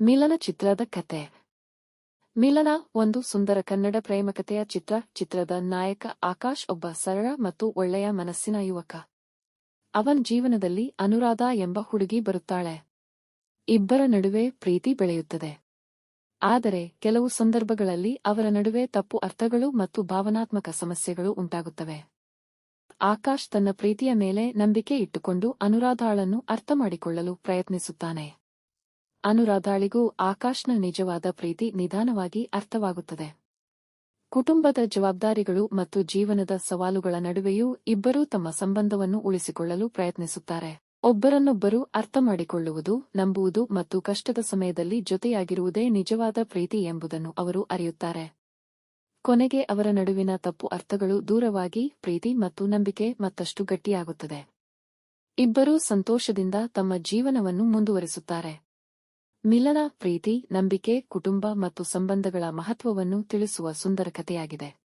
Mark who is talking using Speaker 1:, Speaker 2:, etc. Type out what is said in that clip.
Speaker 1: ಮಿಲನ ಚಿತ್ರದ ಕತೆ. ಮಿಲನ ಒಂದು ಸುಂದರ ಕನ್ನಡ ಪ್ರೇಮಕಥೆಯ ಚಿತ್ರದ ನಾಯಕ ಆಕಾಶ್ ಒಬ್ಬ ಸರಳ ಮತ್ತು ಒಳ್ಳೆಯ ಮನಸ್ಸಿನ ಯುವಕ. ಅವನ್ ಜೀವನದಲ್ಲಿ ಅನುರಾಧ ಎಂಬ ಹುಡುಗಿ ಬರುತ್ತಾಳೆ. ಇಬ್ಬರ ನಡುವೆ ಪ್ರೀತಿ ಬೆಳೆಯುತ್ತದೆ. ಆದರೆ ಕೆಲವು ಸಂದರ್ಭಗಳಲ್ಲಿ ಅವರ ನಡುವೆ ತಪ್ಪು ಅರ್ಥಗಳು ಮತ್ತು ಭಾವನಾತ್ಮಕ ಸಮಸ್ಯೆಗಳು ಉಂಟಾಗುತ್ತವೆ. ಆಕಾಶ್ ತನ್ನ ಪ್ರೀತಿಯ ಮೇಲೆ ನಂಬಿಕೆ ಇಟ್ಟುಕೊಂಡು ಅನುರಾಧಾಳನ್ನು ಅರ್ಥಮಾಡಿಕೊಳ್ಳಲು ಪ್ರಯತ್ನಿಸುತ್ತಾನೆ. ಅನುರಾಧಾಳಿಗೂ ಆಕಾಶ್ನ ನಿಜವಾದ ಪ್ರೀತಿ ನಿಧಾನವಾಗಿ ಅರ್ಥವಾಗುತ್ತದೆ. ಕುಟುಂಬದ ಜವಾಬ್ದಾರಿಗಳು ಮತ್ತು ಜೀವನದ ಸವಾಲುಗಳ ನಡುವೆಯೂ ಇಬ್ಬರೂ ತಮ್ಮ ಸಂಬಂಧವನ್ನು ಉಳಿಸಿಕೊಳ್ಳಲು ಪ್ರಯತ್ನಿಸುತ್ತಾರೆ. ಒಬ್ಬರನ್ನೊಬ್ಬರು ಅರ್ಥಮಾಡಿಕೊಳ್ಳುವುದು, ನಂಬುವುದು ಮತ್ತು ಕಷ್ಟದ ಸಮಯದಲ್ಲಿ ಜೊತೆಯಾಗಿರುವುದೇ ನಿಜವಾದ ಪ್ರೀತಿ ಎಂಬುದನ್ನು ಅವರು ಅರಿಯುತ್ತಾರೆ. ಕೊನೆಗೆ ಅವರ ನಡುವಿನ ತಪ್ಪು ಅರ್ಥಗಳು ದೂರವಾಗಿ ಪ್ರೀತಿ ಮತ್ತು ನಂಬಿಕೆ ಮತ್ತಷ್ಟು ಗಟ್ಟಿಯಾಗುತ್ತದೆ. ಇಬ್ಬರೂ ಸಂತೋಷದಿಂದ ತಮ್ಮ ಜೀವನವನ್ನು ಮುಂದುವರಿಸುತ್ತಾರೆ. ಮಿಲನ ಪ್ರೀತಿ, ನಂಬಿಕೆ, ಕುಟುಂಬ ಮತ್ತು ಸಂಬಂಧಗಳ ಮಹತ್ವವನ್ನು ತಿಳಿಸುವ ಸುಂದರ ಕಥೆಯಾಗಿದೆ.